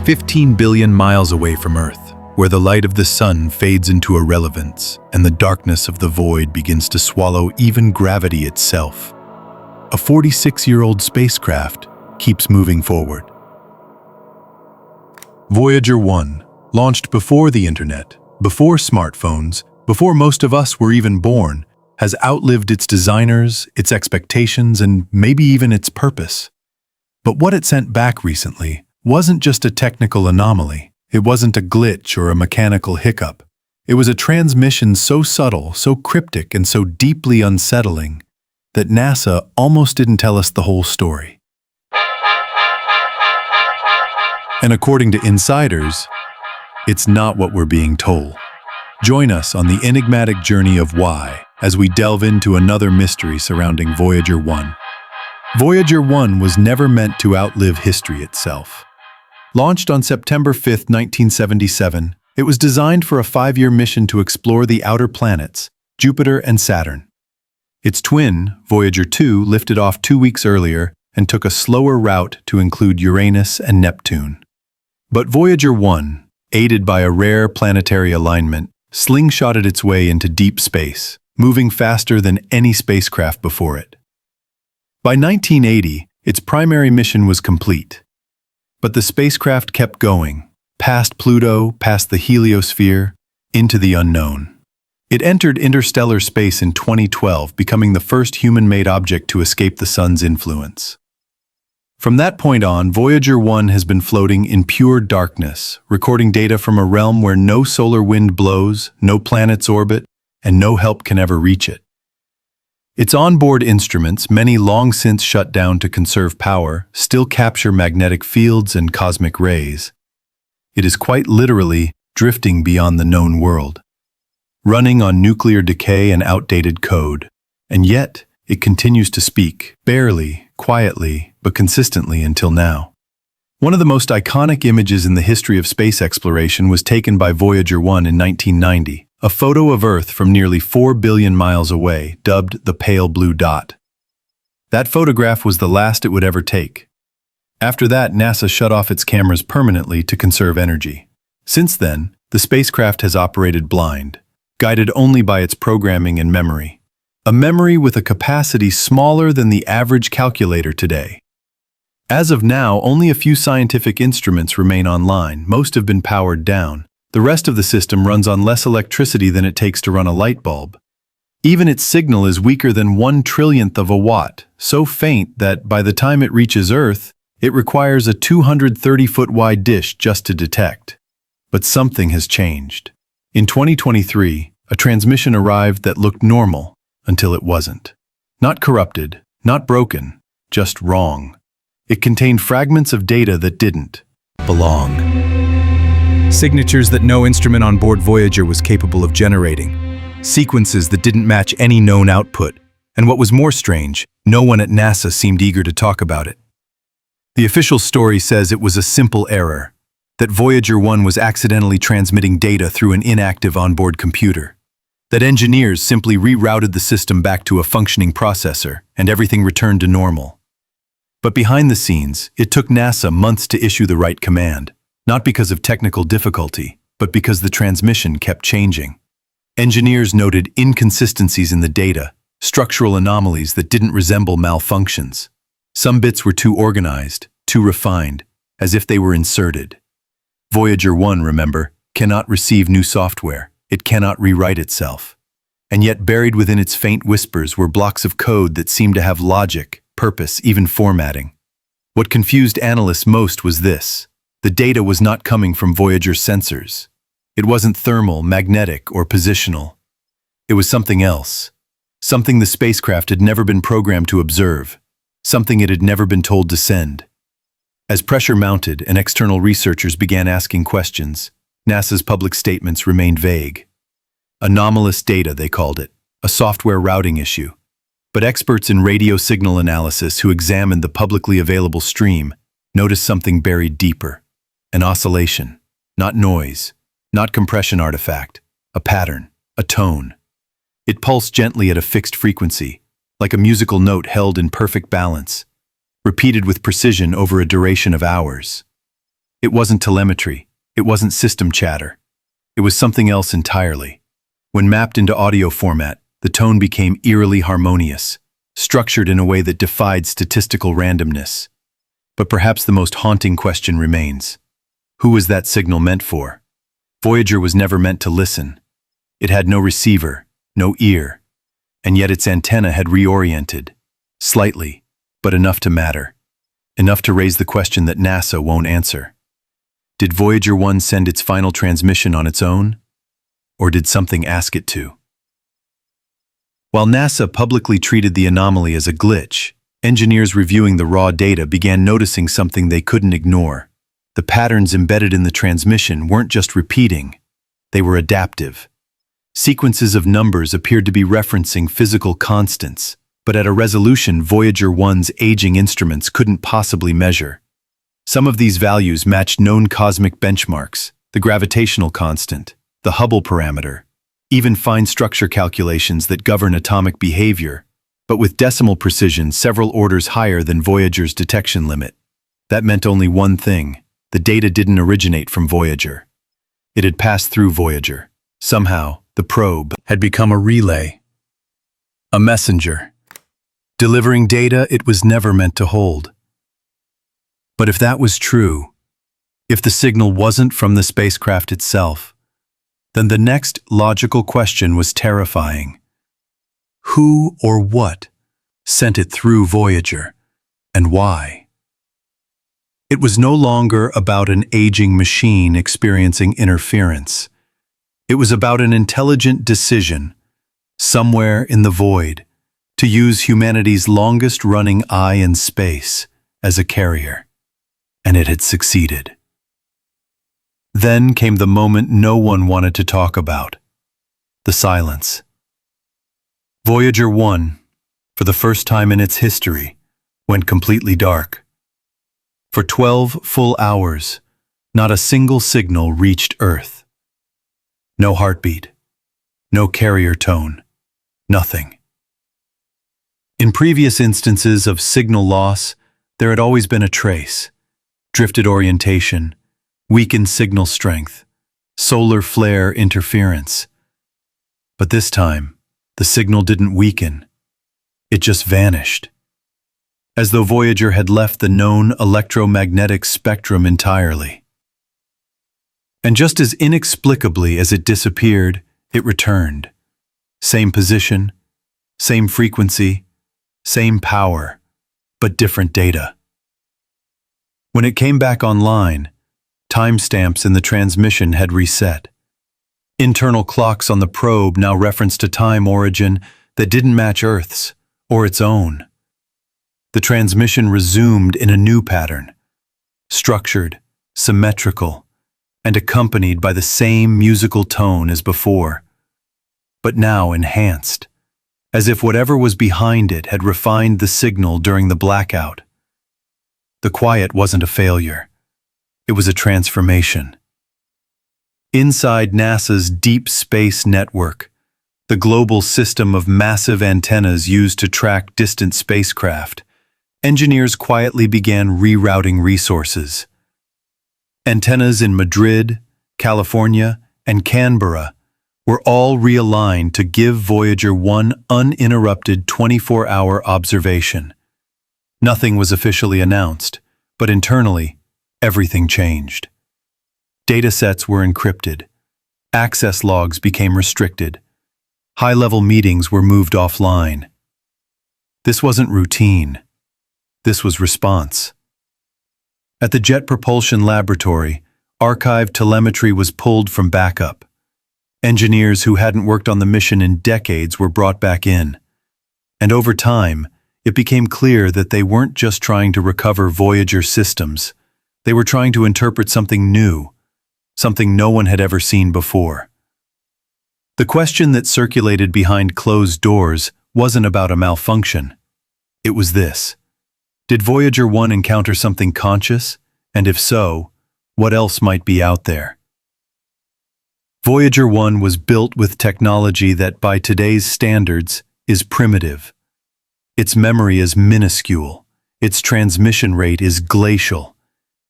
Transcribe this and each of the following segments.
15 billion miles away from Earth, where the light of the sun fades into irrelevance and the darkness of the void begins to swallow even gravity itself. A 46-year-old spacecraft keeps moving forward. Voyager 1, launched before the internet, before smartphones, before most of us were even born, has outlived its designers, its expectations, and maybe even its purpose. But what it sent back recently wasn't just a technical anomaly. It wasn't a glitch or a mechanical hiccup. It was a transmission so subtle, so cryptic, and so deeply unsettling that NASA almost didn't tell us the whole story. And according to insiders, it's not what we're being told. Join us on the enigmatic journey of why as we delve into another mystery surrounding Voyager 1. Voyager 1 was never meant to outlive history itself. Launched on September 5, 1977, it was designed for a 5-year mission to explore the outer planets, Jupiter and Saturn. Its twin, Voyager 2, lifted off 2 weeks earlier and took a slower route to include Uranus and Neptune. But Voyager 1, aided by a rare planetary alignment, slingshotted its way into deep space, moving faster than any spacecraft before it. By 1980, its primary mission was complete. But the spacecraft kept going, past Pluto, past the heliosphere, into the unknown. It entered interstellar space in 2012, becoming the first human-made object to escape the sun's influence. From that point on, Voyager 1 has been floating in pure darkness, recording data from a realm where no solar wind blows, no planets orbit, and no help can ever reach it. Its onboard instruments, many long since shut down to conserve power, still capture magnetic fields and cosmic rays. It is quite literally drifting beyond the known world, running on nuclear decay and outdated code. And yet, it continues to speak, barely, quietly, but consistently until now. One of the most iconic images in the history of space exploration was taken by Voyager 1 in 1990. A photo of Earth from nearly 4 billion miles away, dubbed the pale blue dot. That photograph was the last it would ever take. After that, NASA shut off its cameras permanently to conserve energy. Since then, the spacecraft has operated blind, guided only by its programming and memory. A memory with a capacity smaller than the average calculator today. As of now, only a few scientific instruments remain online. Most have been powered down. The rest of the system runs on less electricity than it takes to run a light bulb. Even its signal is weaker than 1/1,000,000th of a watt, so faint that by the time it reaches Earth, it requires a 230-foot wide dish just to detect. But something has changed. In 2023, a transmission arrived that looked normal until it wasn't. Not corrupted, not broken, just wrong. It contained fragments of data that didn't belong. Signatures that no instrument on board Voyager was capable of generating. Sequences that didn't match any known output. And what was more strange, no one at NASA seemed eager to talk about it. The official story says it was a simple error, that Voyager 1 was accidentally transmitting data through an inactive onboard computer, that engineers simply rerouted the system back to a functioning processor, and everything returned to normal. But behind the scenes, it took NASA months to issue the right command. Not because of technical difficulty, but because the transmission kept changing. Engineers noted inconsistencies in the data, structural anomalies that didn't resemble malfunctions. Some bits were too organized, too refined, as if they were inserted. Voyager 1, remember, cannot receive new software. It cannot rewrite itself. And yet buried within its faint whispers were blocks of code that seemed to have logic, purpose, even formatting. What confused analysts most was this. The data was not coming from Voyager's sensors. It wasn't thermal, magnetic, or positional. It was something else. Something the spacecraft had never been programmed to observe. Something it had never been told to send. As pressure mounted and external researchers began asking questions, NASA's public statements remained vague. Anomalous data, they called it, a software routing issue. But experts in radio signal analysis who examined the publicly available stream noticed something buried deeper. An oscillation, not noise, not compression artifact, a pattern, a tone. It pulsed gently at a fixed frequency, like a musical note held in perfect balance, repeated with precision over a duration of hours. It wasn't telemetry. It wasn't system chatter. It was something else entirely. When mapped into audio format, the tone became eerily harmonious, structured in a way that defied statistical randomness. But perhaps the most haunting question remains. Who was that signal meant for? Voyager was never meant to listen. It had no receiver, no ear, and yet its antenna had reoriented, slightly, but enough to matter, enough to raise the question that NASA won't answer. Did Voyager 1 send its final transmission on its own? Or did something ask it to? While NASA publicly treated the anomaly as a glitch, engineers reviewing the raw data began noticing something they couldn't ignore. The patterns embedded in the transmission weren't just repeating, they were adaptive. Sequences of numbers appeared to be referencing physical constants, but at a resolution Voyager 1's aging instruments couldn't possibly measure. Some of these values matched known cosmic benchmarks, the gravitational constant, the Hubble parameter, even fine structure calculations that govern atomic behavior, but with decimal precision several orders higher than Voyager's detection limit. That meant only one thing: the data didn't originate from Voyager. It had passed through Voyager. Somehow, the probe had become a relay, a messenger, delivering data it was never meant to hold. But if that was true, if the signal wasn't from the spacecraft itself, then the next logical question was terrifying. Who or what sent it through Voyager, and why? It was no longer about an aging machine experiencing interference. It was about an intelligent decision, somewhere in the void, to use humanity's longest-running eye in space as a carrier. And it had succeeded. Then came the moment no one wanted to talk about: the silence. Voyager 1, for the first time in its history, went completely dark. For 12 full hours, not a single signal reached Earth. No heartbeat, no carrier tone, nothing. In previous instances of signal loss, there had always been a trace: drifted orientation, weakened signal strength, solar flare interference. But this time, the signal didn't weaken. It just vanished, as though Voyager had left the known electromagnetic spectrum entirely. And just as inexplicably as it disappeared, it returned. Same position, same frequency, same power, but different data. When it came back online, timestamps in the transmission had reset. Internal clocks on the probe now referenced a time origin that didn't match Earth's or its own. The transmission resumed in a new pattern, structured, symmetrical, and accompanied by the same musical tone as before, but now enhanced, as if whatever was behind it had refined the signal during the blackout. The quiet wasn't a failure. It was a transformation. Inside NASA's Deep Space Network, the global system of massive antennas used to track distant spacecraft, engineers quietly began rerouting resources. Antennas in Madrid, California, and Canberra were all realigned to give Voyager 1 uninterrupted 24-hour observation. Nothing was officially announced, but internally, everything changed. Datasets were encrypted. Access logs became restricted. High-level meetings were moved offline. This wasn't routine. This was response. At the Jet Propulsion Laboratory, archived telemetry was pulled from backup. Engineers who hadn't worked on the mission in decades were brought back in. And over time, it became clear that they weren't just trying to recover Voyager systems. They were trying to interpret something new, something no one had ever seen before. The question that circulated behind closed doors wasn't about a malfunction. It was this: did Voyager 1 encounter something conscious? And if so, what else might be out there? Voyager 1 was built with technology that, by today's standards, is primitive. Its memory is minuscule. Its transmission rate is glacial.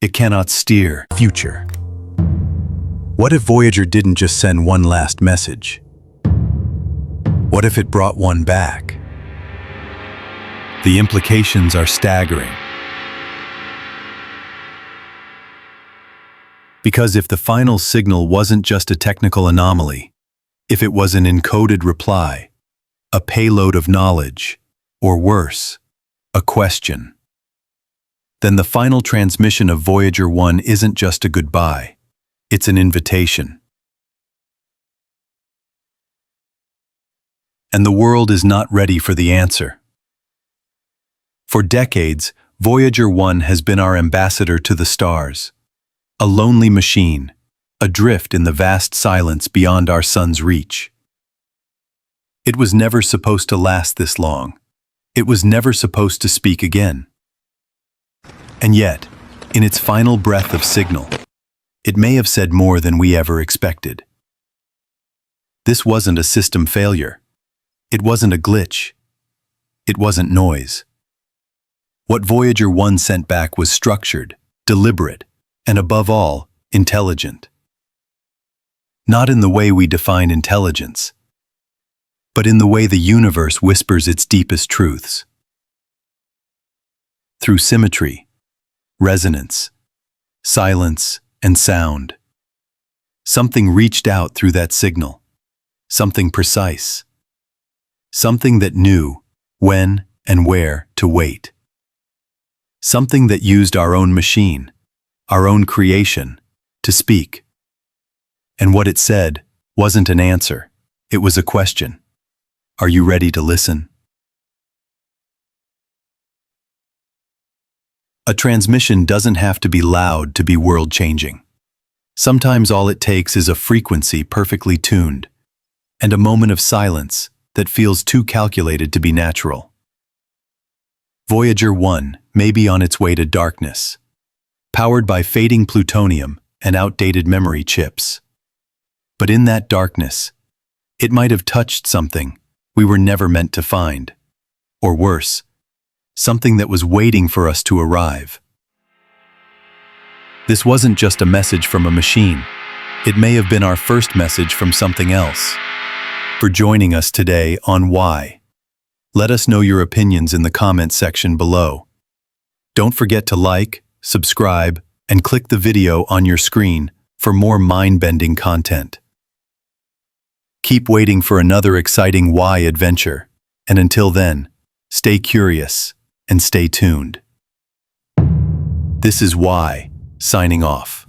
It cannot steer future. What if Voyager didn't just send one last message? What if it brought one back? The implications are staggering. Because if the final signal wasn't just a technical anomaly, if it was an encoded reply, a payload of knowledge, or worse, a question, then the final transmission of Voyager 1 isn't just a goodbye, it's an invitation. And the world is not ready for the answer. For decades, Voyager 1 has been our ambassador to the stars, a lonely machine, adrift in the vast silence beyond our sun's reach. It was never supposed to last this long. It was never supposed to speak again. And yet, in its final breath of signal, it may have said more than we ever expected. This wasn't a system failure. It wasn't a glitch. It wasn't noise. What Voyager 1 sent back was structured, deliberate, and above all, intelligent. Not in the way we define intelligence, but in the way the universe whispers its deepest truths. Through symmetry, resonance, silence, and sound. Something reached out through that signal, something precise, something that knew when and where to wait. Something that used our own machine, our own creation, to speak. And what it said wasn't an answer, it was a question. Are you ready to listen? A transmission doesn't have to be loud to be world-changing. Sometimes all it takes is a frequency perfectly tuned, and a moment of silence that feels too calculated to be natural. Voyager 1 may be on its way to darkness, powered by fading plutonium and outdated memory chips. But in that darkness, it might have touched something we were never meant to find. Or worse, something that was waiting for us to arrive. This wasn't just a message from a machine. It may have been our first message from something else. For joining us today on Why. Let us know your opinions in the comment section below. Don't forget to like, subscribe, and click the video on your screen for more mind-bending content. Keep waiting for another exciting Why adventure, and until then, stay curious and stay tuned. This is Why, signing off.